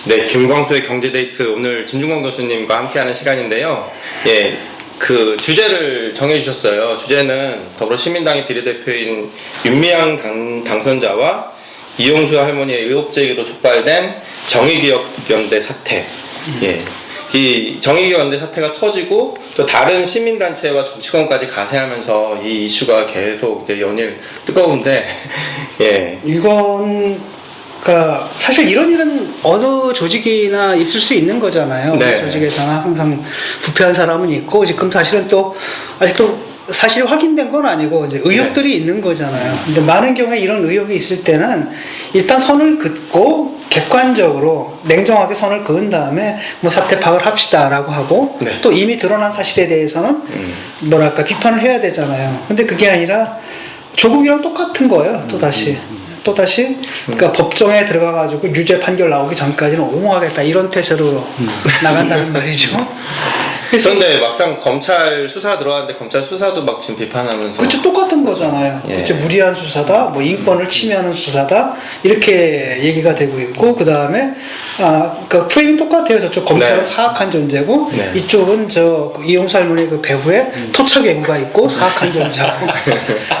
네, 김광수의 경제데이트 오늘 진중권 교수님과 함께하는 시간인데요. 예, 그 주제를 정해주셨어요. 주제는 더불어시민당의 비례대표인 윤미향 당선자와 이용수 할머니의 의혹 제기로 촉발된 정의기억연대 사태. 예. 이 정의기억연대 사태가 터지고 또 다른 시민단체와 정치권까지 가세하면서 이 이슈가 계속 이제 연일 뜨거운데, 예. 이건 그러니까 사실 이런 일은 어느 조직이나 있을 수 있는 거잖아요. 네. 조직에서나 항상 부패한 사람은 있고 지금 사실은 또 아직도 사실이 확인된 건 아니고 이제 의혹들이 네. 있는 거잖아요. 근데 많은 경우에 이런 의혹이 있을 때는 일단 선을 긋고 객관적으로 냉정하게 선을 그은 다음에 뭐 사태 파악을 합시다라고 하고 네. 또 이미 드러난 사실에 대해서는 뭐랄까 비판을 해야 되잖아요. 근데 그게 아니라 조국이랑 똑같은 거예요. 또다시 그러니까 법정에 들어가가지고 유죄 판결 나오기 전까지는 옹호하겠다 이런 태세로 나간다는 말이죠. 그런데 막상 검찰 수사 들어왔는데 검찰 수사도 막 지금 비판하면서 그쵸, 똑같은 거잖아요. 예. 그쵸, 무리한 수사다, 뭐 인권을 침해하는 수사다 이렇게 얘기가 되고 있고 그 다음에 그 프레임이 똑같아요. 저쪽 검찰은 네. 사악한 존재고 네. 이쪽은 저 이용수 할머니 그 배후에 토착 예구가 있고 사악한 존재고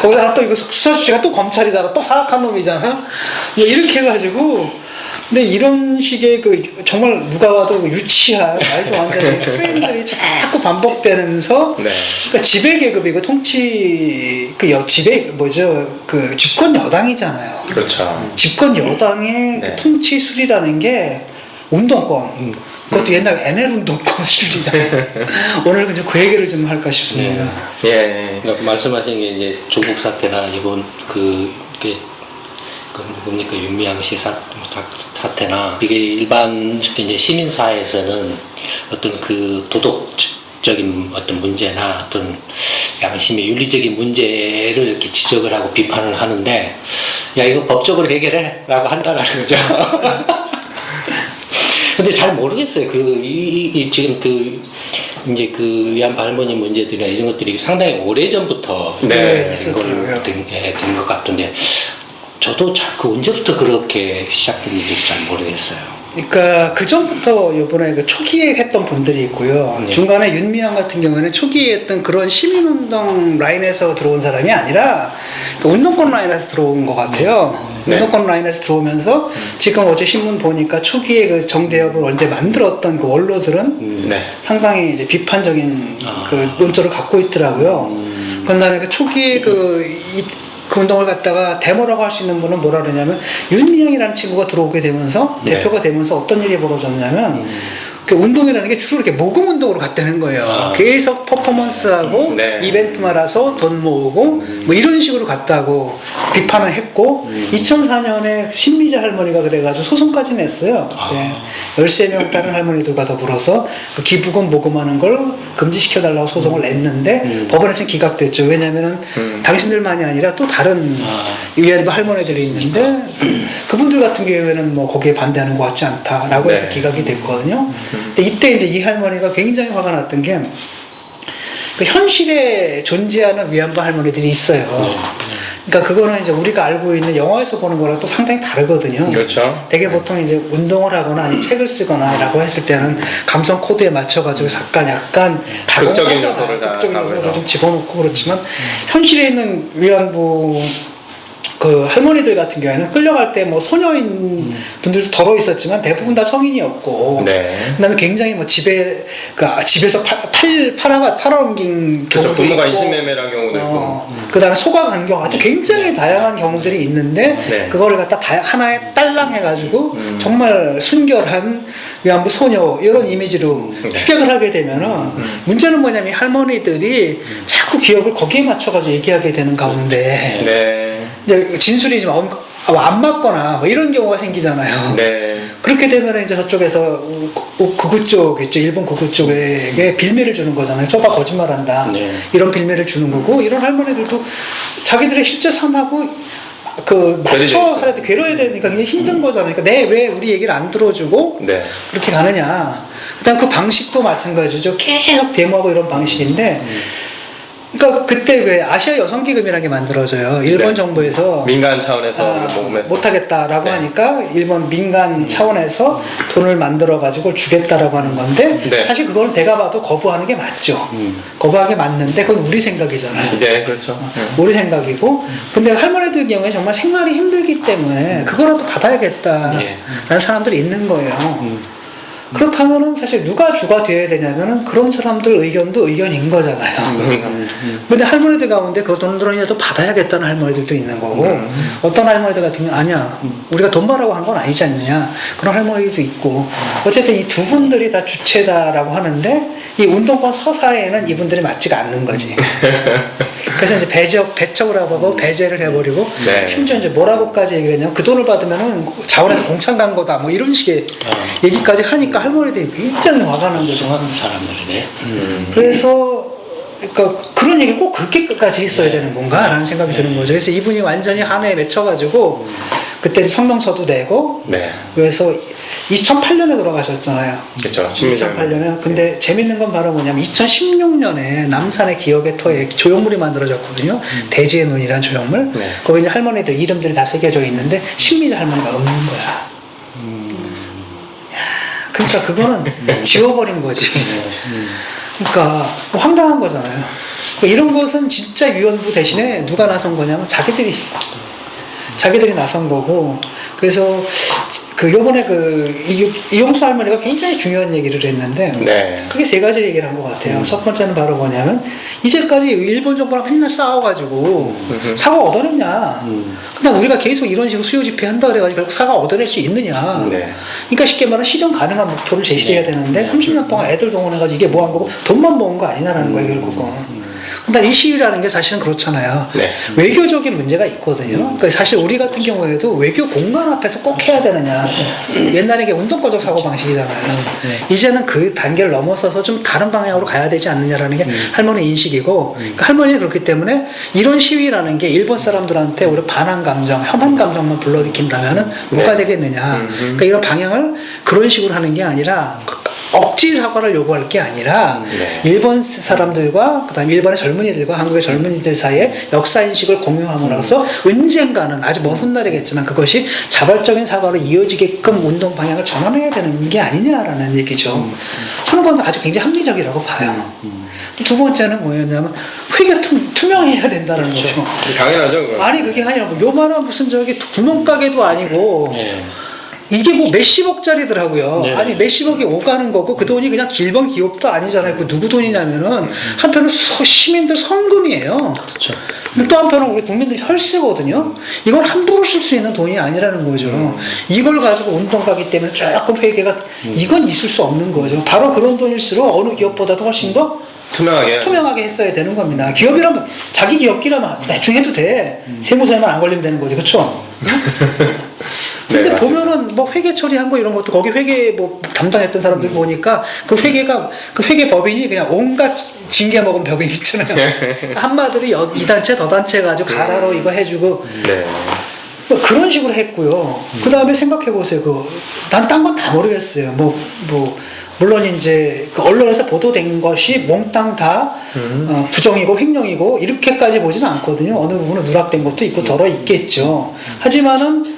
거기다가 또 이거 수사 주체가 또 검찰이잖아, 또 사악한 놈이잖아. 뭐 이렇게 해가지고. 근데 이런 식의 그 정말 누가 봐도 유치한 말도 안 되는 프레임들이 자꾸 반복되면서 네. 그러니까 지배 계급이고 통치 지배 뭐죠 그 집권 여당이잖아요. 그렇죠. 집권 여당의 네. 그 통치 수리라는 게 운동권. 그것도 옛날 NL 운동권 수준이다. 오늘 그 얘기를 좀 할까 싶습니다. 예. 그러니까 말씀하신 게 이제 조국 사태나 이번 뭡니까 윤미향 씨 사태나 이게 일반 이제 시민 사회에서는 어떤 그 도덕적인 어떤 문제나 어떤 양심의 윤리적인 문제를 이렇게 지적을 하고 비판을 하는데 야 이거 법적으로 해결해라고 한다는 거죠. 근데 잘 모르겠어요. 지금 이제 위안부 할머니 문제들이나 이런 것들이 상당히 오래 전부터 네, 된 것 같은데. 저도 언제부터 그렇게 시작됐는지 잘 모르겠어요. 그러니까 그 전부터 이번에 그 초기에 했던 분들이 있고요. 네. 중간에 윤미향 같은 경우에는 초기에 했던 그런 시민운동 라인에서 들어온 사람이 아니라 그 운동권 라인에서 들어온 것 같아요. 네. 운동권 라인에서 들어오면서 지금 어제 신문 보니까 초기에 그 정대협을 언제 만들었던 그 원로들은 네. 상당히 이제 비판적인 그 논조를 갖고 있더라고요. 그다음에 그 초기에 그 운동을 갖다가 데모라고 할 수 있는 분은 뭐라 그러냐면 윤미향이라는 친구가 들어오게 되면서 네. 대표가 되면서 어떤 일이 벌어졌냐면 그 운동이라는 게 주로 이렇게 모금 운동으로 갔다는 거예요. 계속 퍼포먼스하고 네. 이벤트 말아서 돈 모으고 뭐 이런 식으로 갔다고 비판을 했고 2004년에 신미자 할머니가 그래가지고 소송까지 냈어요. 네. 13명 다른 할머니들과 더불어서 그 기부금 모금하는 걸 금지시켜달라고 소송을 냈는데 법원에서는 기각됐죠. 왜냐면은 당신들만이 아니라 또 다른 위안부 할머니들이 있는데 그분들 같은 경우에는 뭐 거기에 반대하는 것 같지 않다라고 해서 네. 기각이 됐거든요. 근데 이때 이제 이 할머니가 굉장히 화가 났던 게 그 현실에 존재하는 위안부 할머니들이 있어요. 그러니까 그거는 이제 우리가 알고 있는 영화에서 보는 거랑 또 상당히 다르거든요. 그렇죠. 되게 보통 이제 운동을 하거나 아니면 책을 쓰거나라고 했을 때는 감성 코드에 맞춰가지고 약간 극적인 다가가잖아요. 요소를 다 극적인 가면서. 요소를 좀 집어넣고 그렇지만 현실에 있는 위안부 그 할머니들 같은 경우에는 끌려갈 때 뭐 소녀인 분들도 덜어 있었지만 대부분 다 성인이었고, 네. 그다음에 굉장히 뭐 집에서 팔아넘긴 그렇죠. 경우도 부모가 있고, 인신매매란 경우도 있고. 그다음에 소가간 경우 아주 굉장히 다양한 경우들이 있는데 네. 그거를 갖다 하나에 딸랑해가지고 정말 순결한 위안부 소녀 이런 이미지로 추격을 하게 되면은 문제는 뭐냐면 할머니들이 자꾸 기억을 거기에 맞춰가지고 얘기하게 되는 가운데. 네. 이제 진술이 좀 안 맞거나 뭐 이런 경우가 생기잖아요. 네. 그렇게 되면 이제 저쪽에서 극우 쪽 있죠, 일본 극우 쪽에게 빌미를 주는 거잖아요. 저봐 거짓말한다. 네. 이런 빌미를 주는 거고 이런 할머니들도 자기들의 실제 삶하고 그 맞춰 하려도 괴로워야 되니까 굉장히 힘든 거잖아요. 그러니까 왜 우리 얘기를 안 들어주고 네. 그렇게 가느냐. 그다음 그 방식도 마찬가지죠. 계속 데모하고 이런 방식인데. 그러니까 그때 왜 아시아 여성기금이라는 게 만들어져요. 일본 네. 정부에서 민간 차원에서 모금해서 못하겠다라고 네. 하니까 일본 민간 차원에서 돈을 만들어 가지고 주겠다라고 하는 건데 네. 사실 그거는 내가 봐도 거부하는 게 맞죠. 거부하는 게 맞는데 그건 우리 생각이잖아요. 네, 그렇죠. 우리 생각이고 근데 할머니들 경우에 정말 생활이 힘들기 때문에 그거라도 받아야겠다라는 예. 사람들이 있는 거예요. 그렇다면은 사실 누가 주가 되어야 되냐면은 그런 사람들 의견도 의견인 거잖아요. 근데 할머니들 가운데 그 돈들이라도 받아야겠다는 할머니들도 있는 거고 어떤 할머니들 같은 경우는 아니야 우리가 돈 벌라고 한 건 아니지 않느냐 그런 할머니들도 있고 어쨌든 이 두 분들이 다 주체다라고 하는데 이 운동권 서사에는 이분들이 맞지가 않는 거지. 그래서 이제 배척을 하고 배제를 해버리고 네. 심지어 이제 뭐라고까지 얘기를 했냐면 그 돈을 받으면은 자원에서 공천 간 거다 뭐 이런 식의 얘기까지 하니까 할머니들이 굉장히 화가 난 거죠. 중요한 사람들이네. 그래서 그러니까 그런 얘기를 꼭 그렇게까지 했어야 되는 건가라는 생각이 드는 거죠. 그래서 이분이 완전히 한해에 맺혀가지고 그때 성명서도 내고 네. 그래서 2008년에 돌아가셨잖아요. 그렇죠. 2008년에. 근데 재밌는 건 바로 뭐냐면 2016년에 남산의 기억의 터에 조형물이 만들어졌거든요. 대지의 눈이라는 조형물. 네. 거기 이제 할머니들 이름들이 다 새겨져 있는데 신미자 할머니가 없는 거야. 그러니까 그거는 지워버린 거지. 그러니까 뭐 황당한 거잖아요. 그러니까 이런 것은 진짜 위원부 대신에 누가 나선 거냐면 자기들이 나선 거고. 그래서 그 요번에 그 이용수 할머니가 굉장히 중요한 얘기를 했는데 네. 크게 세 가지 얘기를 한 것 같아요. 첫 번째는 바로 뭐냐면 이제까지 일본 정부랑 맨날 싸워가지고 사과 얻어냈냐. 그다음 우리가 계속 이런 식으로 수요 집회한다 그래가지고 결국 사과 얻어낼 수 있느냐. 네. 그러니까 쉽게 말하면 실현 가능한 목표를 제시해야 되는데 30년 동안 애들 동원해가지고 이게 뭐 한 거고 돈만 모은 거 아니냐라는 거예요 결국은. 근데 이 시위라는 게 사실은 그렇잖아요. 네. 외교적인 문제가 있거든요. 그러니까 사실 우리 같은 경우에도 외교 공간 앞에서 꼭 해야 되느냐. 옛날에 이게 운동권적 사고 방식이잖아요. 이제는 그 단계를 넘어서서 좀 다른 방향으로 가야 되지 않느냐라는 게 할머니 인식이고 그러니까 할머니는 그렇기 때문에 이런 시위라는 게 일본 사람들한테 우리 반한 감정, 혐한 감정만 불러일으킨다면은 뭐가 되겠느냐. 그러니까 이런 방향을 그런 식으로 하는 게 아니라 억지 사과를 요구할 게 아니라 네. 일본 사람들과 그다음에 일본의 젊은이들과 한국의 젊은이들 사이에 역사 인식을 공유함으로써 언젠가는 아주 먼 훗날이겠지만 그것이 자발적인 사과로 이어지게끔 운동 방향을 전환해야 되는 게 아니냐라는 얘기죠. 저는 그건 아주 굉장히 합리적이라고 봐요. 두 번째는 뭐였냐면 회계 투명해야 된다는 거죠. 당연하죠. 그건. 아니 그게 아니라 뭐 요만한 무슨 저기 구멍가게도 아니고 네. 이게 뭐 몇십억짜리더라고요. 네. 아니 몇십억이 오가는 거고 그 돈이 그냥 길번 기업도 아니잖아요. 그 누구 돈이냐면은 한편은 시민들 성금이에요. 그렇죠. 근데 또 한편은 우리 국민들 혈세거든요. 이건 함부로 쓸 수 있는 돈이 아니라는 거죠. 이걸 가지고 운동 가기 때문에 조금 회계가 이건 있을 수 없는 거죠. 바로 그런 돈일수록 어느 기업보다도 훨씬 더 투명하게 했어야 되는 겁니다. 기업이라면 자기 기업기라면 대충 해도 돼. 세무서에만 안 걸리면 되는 거지, 그렇죠? 근데 네, 보면은 뭐 회계 처리한 거 이런 것도 거기 회계 뭐 담당했던 사람들 보니까 그 회계 법인이 그냥 온갖 징계 먹은 법인 있잖아요. 한마디로 이 단체 저 단체 가지고 가라로 이거 해주고 네. 뭐 그런 식으로 했고요. 그 다음에 생각해 보세요. 난 딴 건 다 모르겠어요. 물론 이제 그 언론에서 보도된 것이 몽땅 다 부정이고 횡령이고 이렇게까지 보지는 않거든요. 어느 부분은 누락된 것도 있고 덜어 있겠죠. 하지만은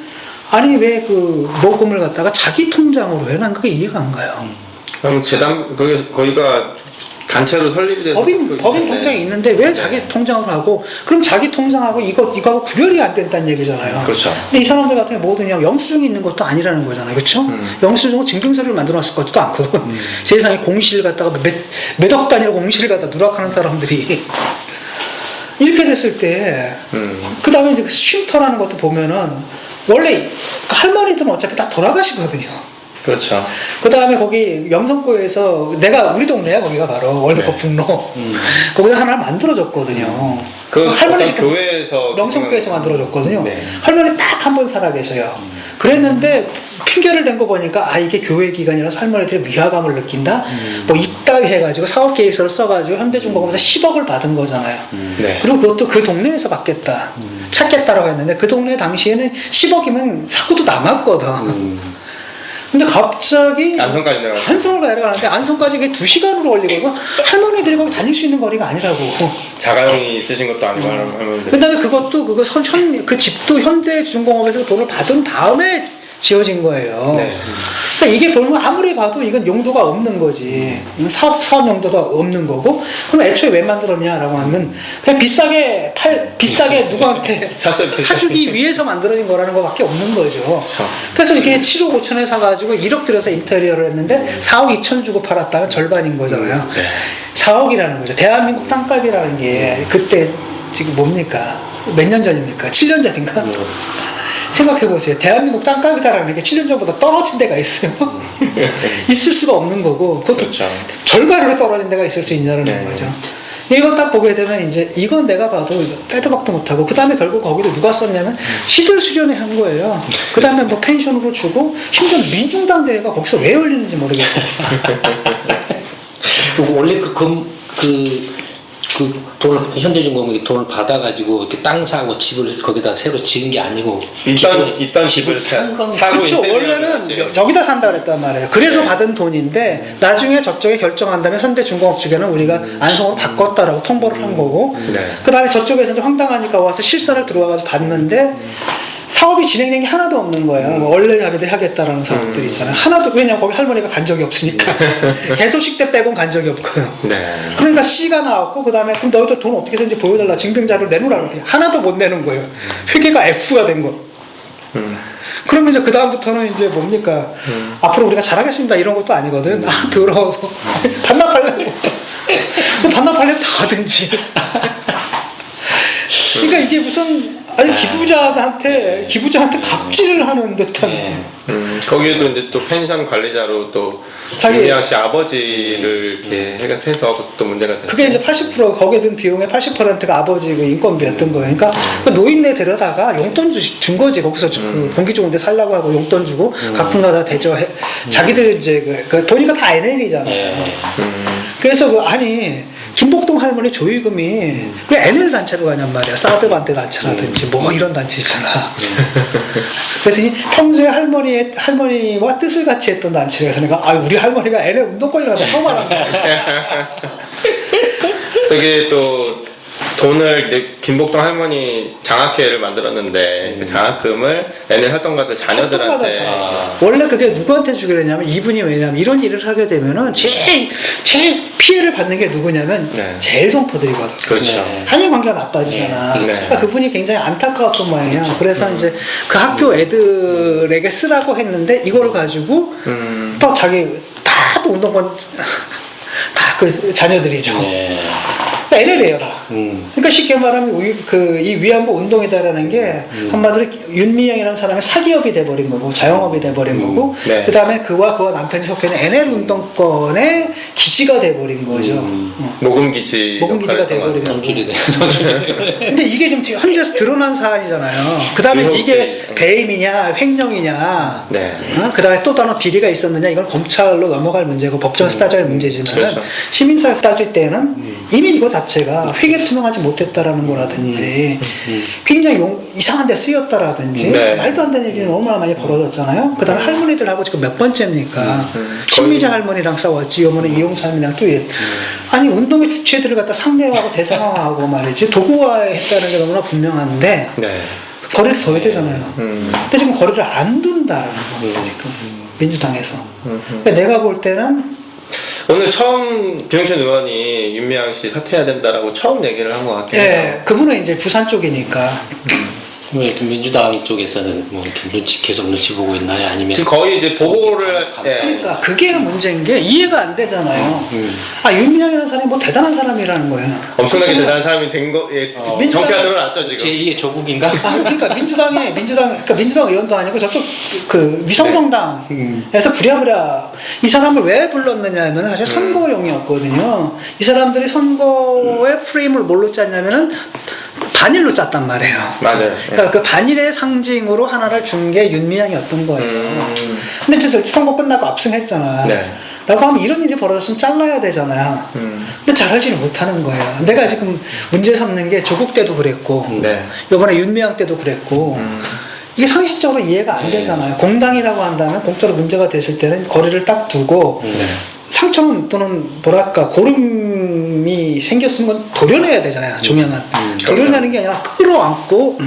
아니 왜 그 모금을 갖다가 자기 통장으로 해? 난 그게 이해가 안 가요. 그럼 재단 거기가 단체로 설립이 돼서 법인 통장이 있는데 왜 자기 통장으로 하고 그럼 자기 통장하고 이거하고 구별이 안 된다는 얘기잖아요. 그렇죠. 근데 이 사람들 같은 경우 뭐든 영수증이 있는 것도 아니라는 거잖아요. 그렇죠? 영수증은 증빙서류를 만들어놨을 것도 않거든. 세상에 공시를 갖다가 몇억 단위로 공시를 갖다 누락하는 사람들이 이렇게 됐을 때 그 다음에 이제 쉼터라는 것도 보면은 원래 할머니들은 어차피 다 돌아가시거든요. 그렇죠. 그 다음에 거기 명성구에서 우리 동네야 거기가 바로 월드컵 네. 북로 거기다 하나를 만들어줬거든요. 그 할머니 어떤 교회에서 명성구에서 만들어줬거든요. 네. 할머니 딱 한 번 살아 계셔요. 그랬는데 핑계를 댄 거 보니까 이게 교회 기관이라서 할머니들이 위화감을 느낀다. 뭐 이따위 해가지고 사업 계획서를 써가지고 현대중공업에서 10억을 받은 거잖아요. 네. 그리고 그것도 그 동네에서 받겠다, 찾겠다라고 했는데 그 동네 당시에는 10억이면 사고도 남았거든. 근데 갑자기 안성까지 내려가. 안성으로 내려가는데 안성까지 그게 2시간으로 걸리거든. 할머니들이 거기 다닐 수 있는 거리가 아니라고. 자가용이 있으신 것도 아니고 할머니들. 그다음에 그것도 그 집도 현대중공업에서 돈을 받은 다음에 지어진 거예요. 네. 그러니까 이게 보면 아무리 봐도 이건 용도가 없는 거지. 이건 사업 용도가 없는 거고. 그럼 애초에 왜 만들었냐라고 하면 그냥 비싸게 누구한테 샀어요. 사주기 위해서 만들어진 거라는 거밖에 없는 거죠. 그렇죠. 그래서 이렇게 7억 5천에 사가지고 1억 들여서 인테리어를 했는데 4억 2천 주고 팔았다면 절반인 거잖아요. 네. 4억이라는 거죠. 대한민국 땅값이라는 게 그때 지금 뭡니까? 몇 년 전입니까? 7년 전인가? 생각해보세요. 대한민국 땅값이다라는 게 7년 전보다 떨어진 데가 있어요. 있을 수가 없는 거고, 그것도 그렇죠. 절반으로 떨어진 데가 있을 수 있냐는 네. 거죠. 이거 딱 보게 되면 이제 이건 내가 봐도 빼도 박도 못하고, 그 다음에 결국 거기를 누가 썼냐면 시들 수련회 한 거예요. 그 다음에 뭐 펜션으로 주고, 심지어 민중당 대회가 거기서 왜 열리는지 모르겠어요. 원래 그 돈을 현대중공업이 돈을 받아가지고 이렇게 땅 사고 집을 거기다 새로 지은 게 아니고 일단 집을 사고 그렇죠. 인테리어를 원래는 했어요. 여기다 산다 그랬단 말이에요. 그래서 네. 받은 돈인데 나중에 저쪽에 결정한다면 현대중공업 측에는 우리가 안성으로 바꿨다라고 통보를 한 거고, 네. 그 다음에 저쪽에서 이제 황당하니까 와서 실사를 들어와가지고 봤는데 사업이 진행된 게 하나도 없는 거예요. 뭐 원래 하겠다라는 사업들이 있잖아요. 하나도. 왜냐면 거기 할머니가 간 적이 없으니까. 개소식 때 빼곤 간 적이 없고요. 네. 그러니까 C가 나왔고, 그 다음에 그럼 너희들 돈 어떻게 되는지 보여달라, 증빙자료를 내놓으라 그러더니 하나도 못 내는 거예요. 회계가 F가 된 거. 그러면 이제 그 다음부터는 이제 뭡니까? 앞으로 우리가 잘하겠습니다 이런 것도 아니거든. 아, 더러워서 반납하려고. 그럼 반납하려면 다 하든지. 그러니까 이게 무슨 기부자한테 갑질을 하는 듯한. 네. 거기에도 이제 또 펜션 관리자로 또 자기- 윤미향 씨 아버지를 이렇게 해서 그것도 문제가 됐어요. 그게 이제 80% 거기에 든 비용의 80%가 아버지 그 인건비였던 거예요. 그러니까 그 노인네 데려다가 용돈 준 거지. 거기서 그 공기 좋은데 살라고 하고 용돈 주고 가끔가다 대저해. 자기들 이제 그 보니까 다 NL이잖아요. 네. 그래서 김복동 할머니 조의금이 왜 NL 단체로 가냔 말이야. 사드반대 단체라든지 뭐 이런 단체 있잖아. 그랬더니 평소에 할머니와 뜻을 같이 했던 단체라서 내가 우리 할머니가 NL 운동권이라고 처음 알았네. 되게 또 돈을 이제 김복동 할머니 장학회를 만들었는데 그 장학금을 NL 활동가들 자녀들한테 원래 그게 누구한테 주게 되냐면 이분이 왜냐면 이런 일을 하게 되면은 제일 피해를 받는 게 누구냐면 네. 제일 동포들이거든. 그렇죠. 네. 한일 관계가 나빠지잖아. 네. 그러니까 그분이 굉장히 안타까웠던 모양이야. 그래서 이제 그 학교 애들에게 쓰라고 했는데 이거를 가지고 또 자기 다 또 운동권 다 그 자녀들이죠. 네. NL이에요 다. 그러니까 쉽게 말하면 이 위안부 운동이다라는 게 한마디로 윤미향이라는 사람의 사기업이 돼버린 거고 자영업이 돼버린 거고, 네. 그 다음에 그와 남편이 속해 있는 NL 운동권의 기지가 돼버린 거죠. 모금기지 모금기지가 역할을 했던 것 돼버리는 같아요. 돈줄이네. 근데 이게 지금 현지에서 드러난 사안이잖아요. 그 다음에 의혹들이, 이게 배임이냐 횡령이냐, 네. 그 다음에 또 다른 비리가 있었느냐, 이건 검찰로 넘어갈 문제고 법정에서 따져야 할 문제지만 그렇죠. 시민사회에서 따질 때는 이미 이거 자체가 회계를 투명하지 못했다라는 거라든지 굉장히 이상한 데 쓰였다라든지 네. 말도 안 되는 일이 너무나 많이 벌어졌잖아요. 그 다음에 할머니들하고 지금 몇 번째입니까? 신미자 할머니랑 싸웠지, 요번에 이용사 할머니랑 또 아니 운동의 주체들을 갖다 상대하고 대상화하고 말이지 도구화했다는 게 너무나 분명한데 네. 거리를 둬야 되잖아요. 근데 지금 거리를 안 둔다는 겁니다 지금 민주당에서. 그러니까 내가 볼 때는 오늘 처음 김영춘 의원이 윤미향 씨 사퇴해야 된다라고 처음 얘기를 한 것 같아요. 예, 그분은 이제 부산 쪽이니까. 왜 민주당 쪽에서는 뭐 이렇게 계속 눈치 보고 있나요? 아니면 지금 거의 이제 보고를 그러니까 그게 문제인 게 이해가 안 되잖아요. 윤미향이라는 사람이 뭐 대단한 사람이라는 거예요. 엄청나게 대단한 사람이 된 거, 정치가 드러났죠 지금. 제2의 조국인가? 그러니까 민주당 의원도 아니고 저쪽 그 위성정당에서 부랴부랴 이 사람을 왜 불렀느냐면은 사실 선거용이었거든요. 이 사람들이 선거의 프레임을 뭘로 짰냐면은 반일로 짰단 말이에요. 맞아요. 그러니까 그 반일의 상징으로 하나를 준 게 윤미향이었던 거예요. 근데 이제 선거 끝나고 압승했잖아. 네. 라고 하면 이런 일이 벌어졌으면 잘라야 되잖아요. 근데 잘하지는 못하는 거예요. 내가 지금 문제 삼는 게 조국 때도 그랬고, 네. 이번에 윤미향 때도 그랬고, 이게 상식적으로 이해가 안 되잖아요. 공당이라고 한다면 공짜로 문제가 됐을 때는 거리를 딱 두고 상처는 또는 뭐랄까 고름이 생겼으면 그건 도려내야 되잖아요. 조명은 도려내는 게 아니라 끌어안고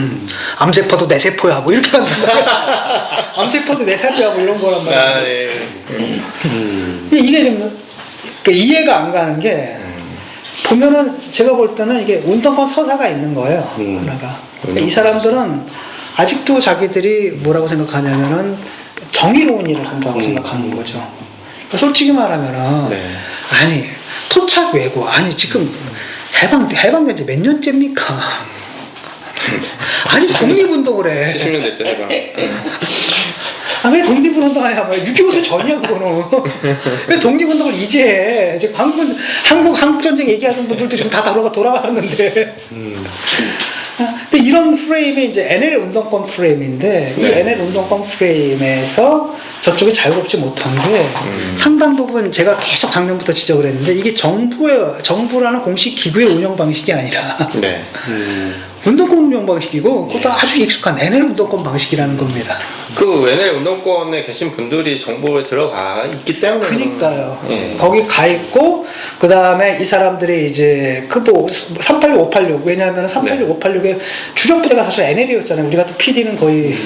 암세포도 내 세포야 뭐 이렇게 한단 말이야. 암세포도 내 살이야 뭐 이런 거란 말이야. 아, 예. 이게 좀 이해가 안 가는 게 보면은 제가 볼 때는 이게 운동권 서사가 있는 거예요. 하나가. 이 사람들은 아직도 자기들이 뭐라고 생각하냐면은 정의로운 일을 한다고 생각하는 거죠. 그러니까 솔직히 말하면은 네. 아니 토착 외고 아니 지금 해방된 지 몇 년째입니까? 아니 독립운동을 해. 70년 됐죠, 해방. 아, 왜 독립운동 하냐? 6.25도 전이야, 그거는. 왜 독립운동을 이제 해? 지금 한국전쟁 얘기하는 분들도 지금 다 돌아가셨는데. 근데 이런 프레임이 이제 NL 운동권 프레임인데, 이 네. NL 운동권 프레임에서 저쪽이 자유롭지 못한 게 상당 부분 제가 계속 작년부터 지적을 했는데, 이게 정부라는 공식 기구의 운영 방식이 아니라, 네. 운동권 운영 방식이고, 그것도 아주 익숙한 NL 운동권 방식이라는 겁니다. 그 NL 운동권에 계신 분들이 정보에 들어가 있기 때문에. 그니까요. 예. 거기 가 있고, 그 다음에 이 사람들이 이제, 386, 586. 왜냐하면 386, 586의 주력 부대가 사실 NL이었잖아요. 우리 같은 PD는 거의,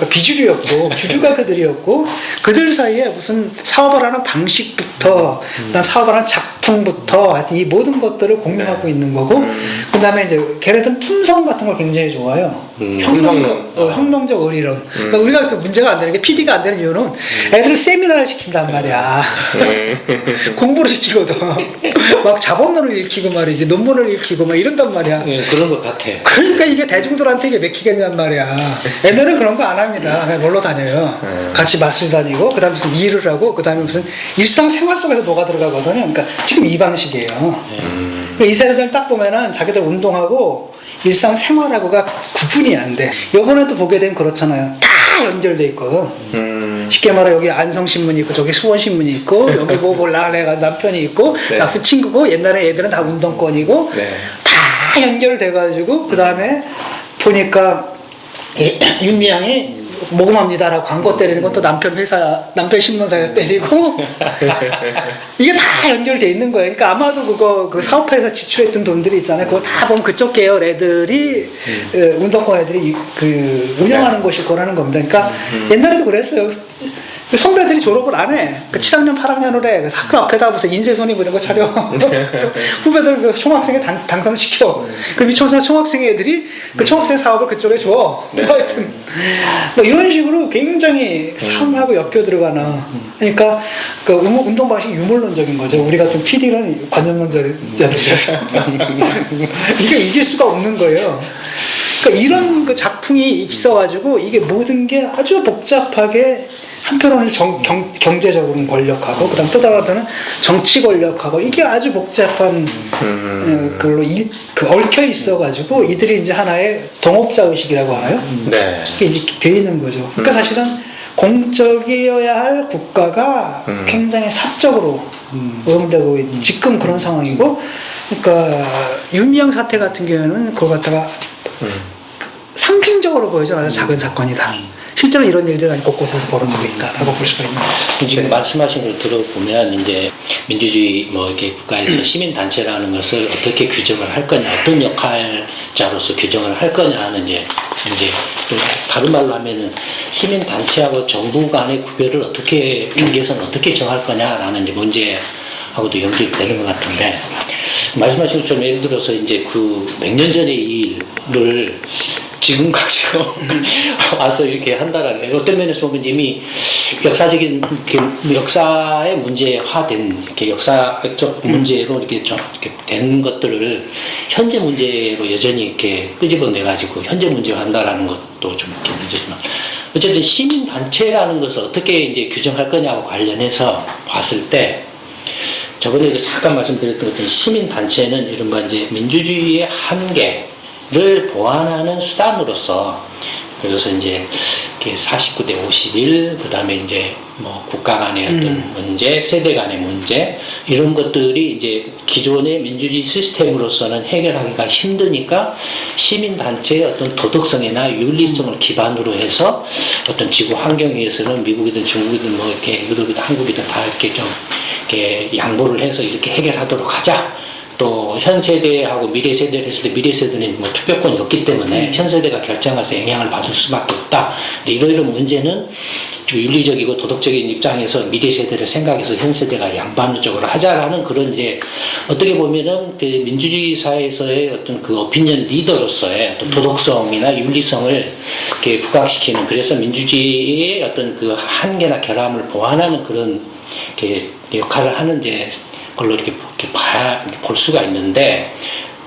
비주류였고, 주주가 그들이었고, 그들 사이에 무슨 사업을 하는 방식부터, 그 다음 사업을 하는 작품부터, 하여튼 이 모든 것들을 공유하고 있는 거고, 그 다음에 이제 걔네들은 품성 같은 걸 굉장히 좋아해요. 혁명적 의리론. 그러니까 우리가 그 문제가 안 되는 게 PD가 안 되는 이유는 애들을 세미나를 시킨단 말이야. 공부를 시키거든. 막 자본론을 읽히고 말이지, 논문을 읽히고 막 이런단 말이야. 그런 것 같아. 그러니까 이게 대중들한테 이게 맥히겠냔 말이야. 애들은 그런 거 안 합니다. 그냥 놀러 다녀요. 같이 마실 다니고, 그 다음에 무슨 일을 하고, 그 다음에 무슨 일상생활 속에서 녹아 들어가거든요. 그러니까 지금 이 방식이에요. 그러니까 이 세대들 딱 보면은 자기들 운동하고 일상생활하고가 구분이 안 돼. 요번에도 보게 되면 그렇잖아요. 다 연결돼 있거든. 쉽게 말해 여기 안성신문이 있고 저기 수원신문이 있고 여기 뭐 몰라 내가 남편이 있고 네. 나 친구고 옛날에 애들은 다 운동권이고 네. 다 연결돼가지고 그 다음에 보니까 윤미향이 모금합니다라고 광고 때리는 건 또 남편 신문사에서 때리고 이게 다 연결돼 있는 거예요. 그러니까 아마도 그 사업화에서 지출했던 돈들이 있잖아요. 그거 다 보면 그쪽 계열 애들이 운동권 애들이 운영하는 곳일 거라는 겁니다. 그러니까 옛날에도 그랬어요. 그 선배들이 졸업을 안 해. 7학년, 8학년을 해. 그래서 학교 앞에다 무슨 인쇄손이 이런 거 차려. 그래서 후배들 그 총학생회 당선을 시켜. 그럼 이 총학생 애들이 그 총학생 사업을 그쪽에 줘. 하여튼 뭐 이런 식으로 굉장히 삶하고 엮여 들어가는. 그러니까 그 운동 방식이 유물론적인 거죠. 우리 같은 PD는 관념론자들이라서 이게 이길 수가 없는 거예요. 그러니까 이런 그 작품이 있어가지고 이게 모든 게 아주 복잡하게 한편으로는 경제적으로는 권력하고 그다음 또 다른 한편은 정치 권력하고 이게 아주 복잡한 그걸로 얽혀 있어가지고 이들이 이제 하나의 동업자 의식이라고 하나요? 네. 이게 이제 돼 있는 거죠. 그러니까 사실은 공적이어야 할 국가가 굉장히 사적으로 오염되고 있는 지금 그런 상황이고, 그러니까 윤미향 사태 같은 경우에는 그걸 갖다가 상징적으로 보여져 아주 작은 사건이다. 실제로 이런 일들이 아니 곳곳에서 벌어지고 있다라고 볼 수가 있는 거죠. 지금 말씀하신 걸 들어보면 이제 민주주의 뭐 이렇게 국가에서 시민 단체라는 것을 어떻게 규정을 할 거냐, 어떤 역할자로서 규정을 할 거냐는 이제 또 다른 말로 하면은 시민 단체하고 정부 간의 구별을 어떻게 경계선 어떻게 정할 거냐라는 이제 문제하고도 연결되는 것 같은데, 말씀하신 것처럼 예를 들어서 이제 그 몇 년 전의 이 일을 지금 가지고 와서 이렇게 한다라는 게 어떤 면에서 보면 이미 역사적인 역사의 문제화된 이렇게 역사적 문제로 이렇게 좀 이렇게 된 것들을 현재 문제로 여전히 이렇게 끄집어내 가지고 현재 문제화한다라는 것도 좀 이렇게 문제지만, 어쨌든 시민 단체라는 것을 어떻게 이제 규정할 거냐와 관련해서 봤을 때, 저번에도 잠깐 말씀드렸던 것처럼 시민 단체는 이른바 이제 민주주의의 한계를 보완하는 수단으로서, 그래서 이제 이렇게 49대 51, 그 다음에 이제 뭐 국가 간의 어떤 문제, 세대 간의 문제, 이런 것들이 이제 기존의 민주주의 시스템으로서는 해결하기가 힘드니까 시민단체의 어떤 도덕성이나 윤리성을 기반으로 해서 어떤 지구 환경에 의해서는 미국이든 중국이든 뭐 이렇게 유럽이든 한국이든 다 이렇게 좀 이렇게 양보를 해서 이렇게 해결하도록 하자. 또 현 세대하고 미래 세대를 했을 때 미래 세대는 뭐 투표권이 없기 때문에 현 세대가 결정해서 영향을 받을 수밖에 없다. 근데 이런 문제는 좀 윤리적이고 도덕적인 입장에서 미래 세대를 생각해서 현 세대가 양보하는 쪽으로 하자라는 그런 이제 어떻게 보면은 그 민주주의 사회에서의 어떤 그 오피니언 리더로서의 어떤 도덕성이나 윤리성을 이렇게 부각시키는, 그래서 민주주의의 어떤 그 한계나 결함을 보완하는 그런 이렇게 역할을 하는 데 걸로 이렇게 볼 수가 있는데,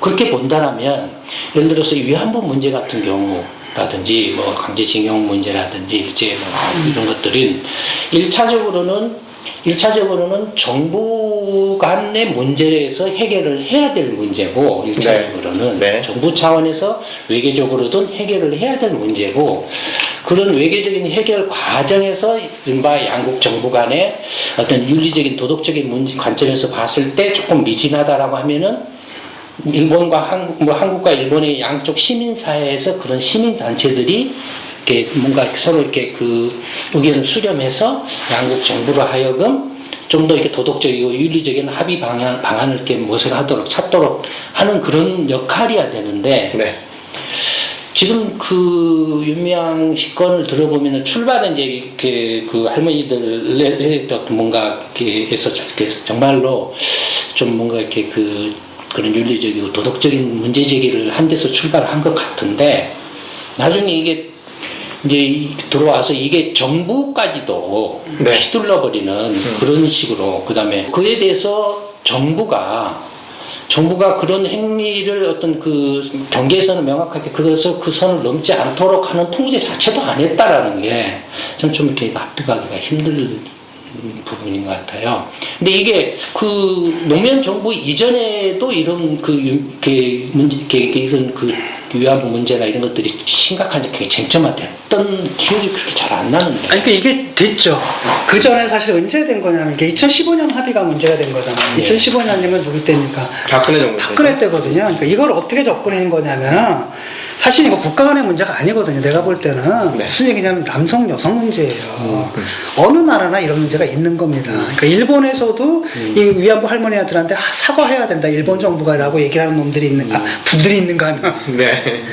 그렇게 본다면 예를 들어서 위안부 문제 같은 경우라든지 뭐 강제징용 문제라든지 이제 뭐 이런 것들은 1차적으로는 정부 간의 문제에서 해결을 해야 될 문제고, 1차적으로는 네. 정부 차원에서 외교적으로든 해결을 해야 될 문제고, 그런 외교적인 해결 과정에서 이른바 양국 정부 간의 어떤 윤리적인 도덕적인 관점에서 봤을 때 조금 미진하다라고 하면은 일본과 한국과 일본의 양쪽 시민사회에서 그런 시민단체들이 이렇게 뭔가 서로 이렇게 그 의견을 수렴해서 양국 정부로 하여금 좀 더 이렇게 도덕적이고 윤리적인 합의 방안을 이렇게 모색하도록 찾도록 하는 그런 역할이어야 되는데, 네. 지금 그 윤미향 시건을 들어보면은 출발은 이제 이렇게 그 할머니들의 뭔가 이렇게 해서 정말로 좀 뭔가 이렇게 그런 윤리적이고 도덕적인 문제 제기를 한 데서 출발한 것 같은데, 나중에 이게 이제 들어와서 이게 정부까지도 네. 휘둘러버리는 그런 식으로, 그 다음에 그에 대해서 정부가 그런 행위를 어떤 그 경계선을 명확하게 그 선을 넘지 않도록 하는 통제 자체도 안 했다라는 게 좀 이렇게 납득하기가 힘든 부분인 것 같아요. 근데 이게 그 노무현 정부 이전에도 이런 이런 그 위안부 문제나 이런 것들이 심각한 쟁점화됐던 기억이 그렇게 잘 안 나는데. 아니, 이게 됐죠. 그 전에 사실 언제 된 거냐면, 이게 2015년 합의가 문제가 된 거잖아요. 네. 2015년이면 누구 때입니까? 박근혜 정부. 박근혜 때거든요. 그러니까 이걸 어떻게 접근한 거냐면은, 사실 이거 국가 간의 문제가 아니거든요. 내가 볼 때는. 네. 무슨 얘기냐면 남성 여성 문제예요. 어느 나라나 이런 문제가 있는 겁니다. 그러니까 일본에서도 이 위안부 할머니한테 사과해야 된다, 일본 정부가라고 얘기하는 놈들이 있는가, 분들이 있는가 하면, 네.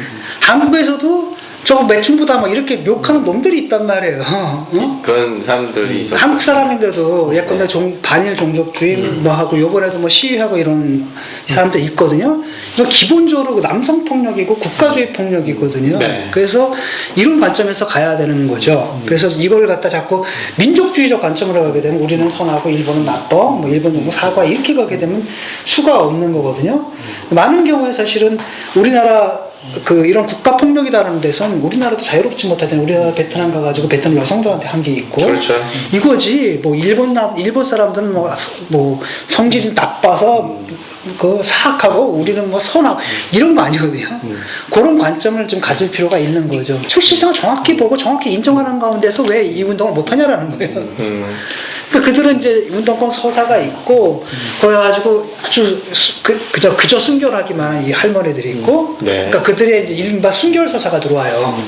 한국에서도 저거 매춘부다 막 이렇게 욕하는 놈들이 있단 말이에요. 어? 그런 사람들이 있었어요. 한국 사람인데도 예컨대 반일 종족주의 뭐 하고, 요번에도 뭐 시위하고 이런 사람들 있거든요. 이거 기본적으로 남성 폭력이고 국가주의 폭력이거든요. 네. 그래서 이런 관점에서 가야 되는 거죠. 그래서 이걸 갖다 자꾸 민족주의적 관점으로 가게 되면 우리는 선하고 일본은 나빠, 뭐 일본 정부 사과, 이렇게 가게 되면 수가 없는 거거든요. 많은 경우에 사실은 우리나라 이런 국가 폭력이다라는 데선 우리나라도 자유롭지 못하잖아요. 우리나라 베트남 가가지고 베트남 여성들한테 한 게 있고. 그렇죠. 이거지. 뭐 일본 사람들은 뭐 성질이 나빠서 사악하고 우리는 뭐 선하고 이런 거 아니거든요. 그런 관점을 좀 가질 필요가 있는 거죠. 실상을 정확히 보고 정확히 인정하는 가운데서 왜 이 운동을 못하냐라는 거예요. 그러니까 그들은 이제 운동권 서사가 있고, 그래가지고 아주 그저 순결하기만 한 이 할머니들이 있고, 네. 그러니까 그들의 이제 이른바 순결 서사가 들어와요.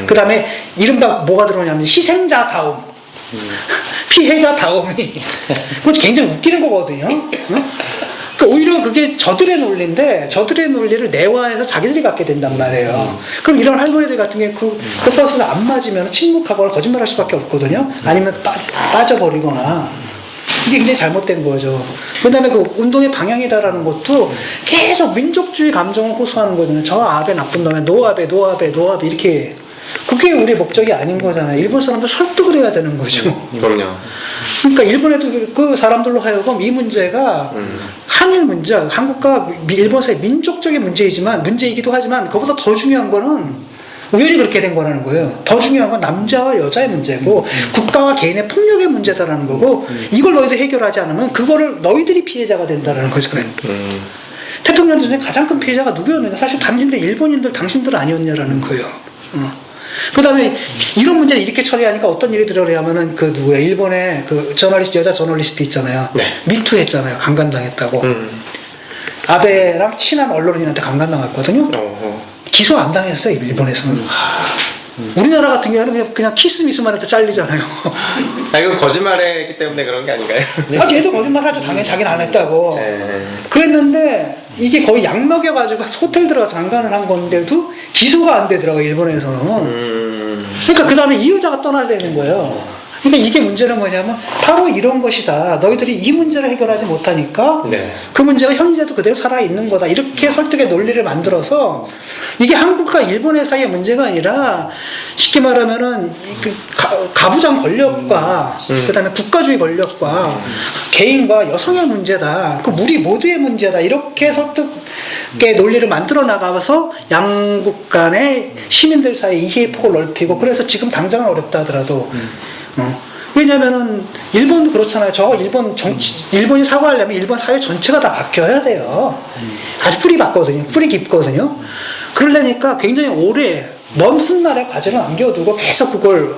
그 다음에 이른바 뭐가 들어오냐면 희생자다움, 피해자다움이, 그건 굉장히 웃기는 거거든요. 그러니까 오히려 그게 저들의 논리인데, 저들의 논리를 내화해서 자기들이 갖게 된단 말이에요. 그럼 이런 할머니들 같은 게 그 서사가 안 맞으면 침묵하거나 거짓말할 수밖에 없거든요. 아니면 빠져버리거나. 이게 굉장히 잘못된 거죠. 그 다음에 그 운동의 방향이다라는 것도 계속 민족주의 감정을 호소하는 거잖아요. 저 아베 나쁜 놈에 노아베 이렇게. 그게 우리의 목적이 아닌 거잖아요. 일본 사람들 설득을 해야 되는 거죠. 그럼요. 그러니까 일본에도 그 사람들로 하여금 이 문제가 한일 문제, 한국과 일본 사이의 민족적인 문제이기도 하지만, 그보다 더 중요한 거는 우연히 그렇게 된 거라는 거예요. 더 중요한 건 남자와 여자의 문제고, 국가와 개인의 폭력의 문제다라는 거고, 이걸 너희들 해결하지 않으면 그거를 너희들이 피해자가 된다라는 거잖아요. 태평양 전쟁 가장 큰 피해자가 누구였느냐? 사실 당신들, 일본인들, 당신들 아니었냐라는 거예요. 그다음에 이런 문제를 이렇게 처리하니까 어떤 일이 들어가냐면은 그 누구야 일본의 그 여자 저널리스트 있잖아요. 네. 미투 했잖아요. 강간당했다고. 아베랑 친한 언론인한테 강간당했거든요. 기소 안 당했어요 일본에서는. 우리나라 같은 경우는 그냥 키스미스만 해도 잘리잖아요. 이거 거짓말했기 때문에 그런 게 아닌가요? 아, 걔도 거짓말하죠. 당연히 자기는 안 했다고. 네. 그랬는데 이게 거의 약 먹여가지고 호텔 들어가서 강간을 한 건데도 기소가 안 되더라고 일본에서는. 그러니까 그 다음에 이 여자가 떠나야 되는 거예요. 그러니까 이게 문제는 뭐냐면 바로 이런 것이다. 너희들이 이 문제를 해결하지 못하니까 네. 그 문제가 현재도 그대로 살아있는 거다. 이렇게 설득의 논리를 만들어서 이게 한국과 일본의 사이의 문제가 아니라 쉽게 말하면은 그 가부장 권력과 그다음에 국가주의 권력과 개인과 여성의 문제다. 그 우리 모두의 문제다. 이렇게 설득의 논리를 만들어 나가서 양국 간의 시민들 사이 이해의 폭을 넓히고 그래서 지금 당장은 어렵다 하더라도 왜냐면은 일본도 그렇잖아요. 일본이 사과하려면 일본 사회 전체가 다 바뀌어야 돼요. 아주 뿌리 깊거든요. 그러려니까 굉장히 오래 먼 훗날에 과제를 남겨두고 계속 그걸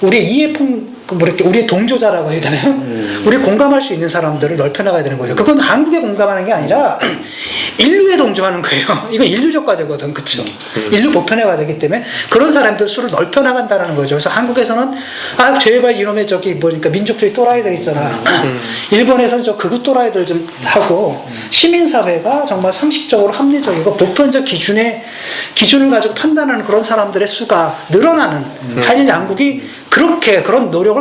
우리의 이해폭 우리의 동조자라고 해야 되나요? 우리 공감할 수 있는 사람들을 넓혀나가야 되는 거죠. 그건 한국에 공감하는 게 아니라 인류에 동조하는 거예요. 이건 인류적 과제거든, 그쵸? 인류 보편의 과제이기 때문에 그런 사람들 수를 넓혀나간다는 거죠. 그래서 한국에서는 아 제발 이놈의 저기 뭐니까 민족주의 또라이들 있잖아. 일본에서는 저 극우 또라이들 좀 하고 시민사회가 정말 상식적으로 합리적이고 보편적 기준을 가지고 판단하는 그런 사람들의 수가 늘어나는 한일 양국이 그렇게 그런 노력을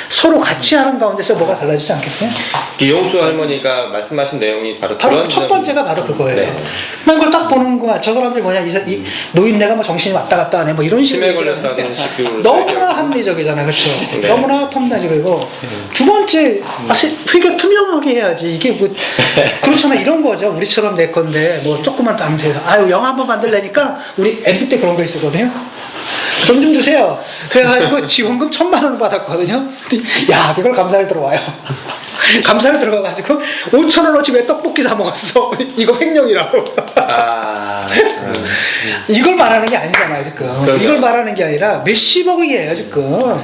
서로 같이 하는 가운데서 뭐가 달라지지 않겠어요? 이용수 할머니가 말씀하신 내용이 바로 그런 첫 번째가 바로 그거예요. 네. 난 그걸 딱 보는 거야. 저 사람들이 뭐냐, 이 노인네가 뭐 정신이 왔다 갔다 하네, 뭐 이런 식으로. 치매 걸렸다는 식으로. 너무나 합리적이잖아, 그렇죠? 네. 너무나 탐나적이고. 두 번째, 그러니까 투명하게 해야지. 이게 뭐 그렇잖아, 이런 거죠. 우리처럼 내 건데 뭐 조그만 담세해서 아유 영화 한번 만들려니까 우리 MB 때 그런 거 있었거든요. 돈 좀 주세요. 그래가지고 지원금 1,000만 원을 받았거든요. 야, 그걸 감사를 들어와요. 감사를 들어가가지고 5,000원어치 왜 떡볶이 사 먹었어? 이거 횡령이라고. 이걸 말하는 게 아니잖아요, 지금. 그러게요. 이걸 말하는 게 아니라 몇십억이에요, 지금.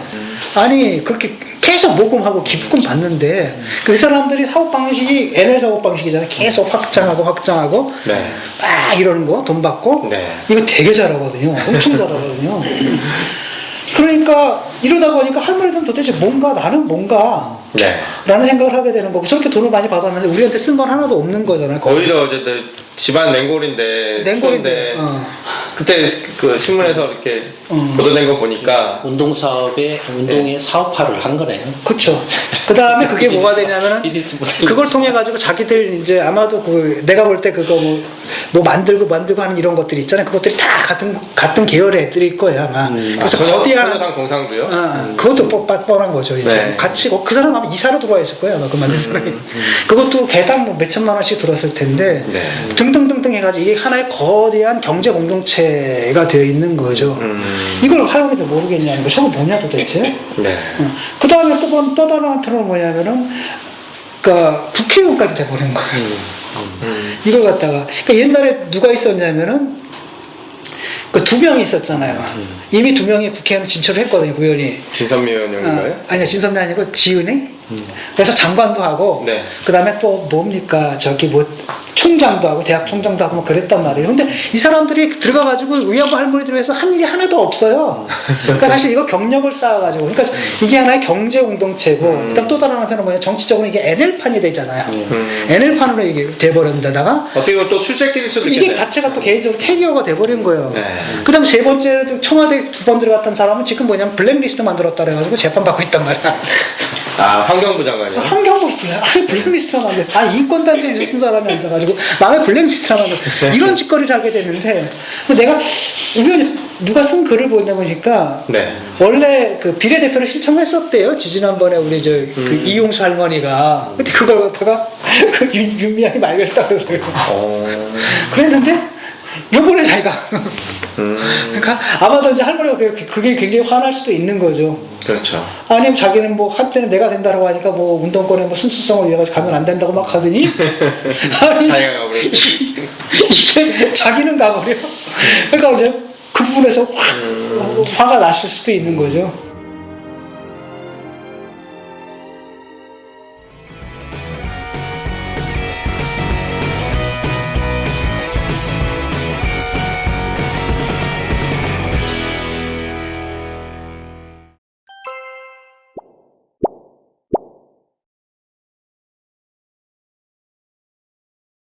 아니, 그렇게 계속 모금하고 기부금 받는데 그 사람들이 사업 방식이 NL 사업 방식이잖아요. 계속 확장하고 네. 막 이러는 거, 돈 받고. 네. 이거 이거 되게 잘하거든요. 엄청 잘하거든요. 그러니까 이러다 보니까 할머니들은 도대체 나는 뭔가 네. 라는 생각을 하게 되는 거고 저렇게 돈을 많이 받았는데 우리한테 쓴 건 하나도 없는 거잖아요. 오히려 어쨌든 집안 냉골인데 추운데 그때 그 신문에서 이렇게 보도된 거 보니까 운동에 사업화를 한 거네요. 그렇죠. 그 다음에 그게 뭐가 되냐면은 그걸 통해 가지고 자기들 이제 아마도 그 내가 볼 때 그거 뭐 만들고 하는 이런 것들이 있잖아요. 그것들이 다 같은 계열의 애들일 거야 아마. 그래서 거대한 선호당 동상도요. 그것도 뻔한 거죠. 이제 네. 같이 그 사람 아마 이사로 들어와 있을 거예요. 아마 그 만든 사람이. 그것도 개당 뭐 몇천만 원씩 들었을 텐데 네. 등등등등 해가지고 이게 하나의 거대한 경제 공동체가 되어 있는 거죠. 이걸 할머니도 모르겠냐는 거. 저거 뭐냐 도대체. 네. 그 다음에 또 다른 한편으로 뭐냐면은 그러니까 국회의원까지 돼버린 거예요. 이걸 갖다가 그러니까 옛날에 누가 있었냐면은 그 2명이 있었잖아요. 이미 2명이 국회의원 진출을 했거든요. 의원이. 진선미 의원인가요? 아니요, 진선미 아니고 지은행. 그래서 장관도 하고, 네. 그 다음에 또 뭡니까 저기 뭐 총장도 하고 대학 총장도 하고 뭐 그랬단 말이에요. 근데 이 사람들이 들어가가지고 의원부 할머니들 해서 한 일이 하나도 없어요. 그러니까 사실 이거 경력을 쌓아가지고, 그러니까 이게 하나의 경제 공동체고, 그다음 또 다른 한편은 뭐냐, 정치적으로 이게 NL판이 되잖아요. NL판으로 이게 돼버렸는데다가 어떻게 보면 또 출세길일 수도 이게 있겠네요. 자체가 또 개인적으로 캐리어가 돼버린 거예요. 네. 그 다음 세 번째 청와대 2번 들어갔던 사람은 지금 뭐냐면 블랙리스트 만들었다 그래가지고 재판받고 있단 말이야. 환경부 장관이요? 환경부 블랙리스트만 만들. 인권단체에 쓴 사람이 앉아가지고 남의 블랙리스트만 만들. 이런 짓거리를 하게 됐는데, 내가 우연히 누가 쓴 글을 보니까 네. 원래 그 비례대표를 신청했었대요. 지난번에 우리 그 이용수 할머니가. 근데 그걸 갖다가 그 윤미향이 말렸다 그러더라고요. 그랬는데 요번에 자기가 그러니까 아마도 이제 할머니가 그게 굉장히 화날 수도 있는 거죠. 그렇죠. 아니면 자기는 뭐 한때는 내가 된다고 하니까 뭐 운동권의 뭐 순수성을 위해 가면 안 된다고 막 하더니 아니 자기가 가버렸어요. 이게 자기는 가버려. 그러니까 이제 부분에서 확 화가 났을 수도 있는 거죠.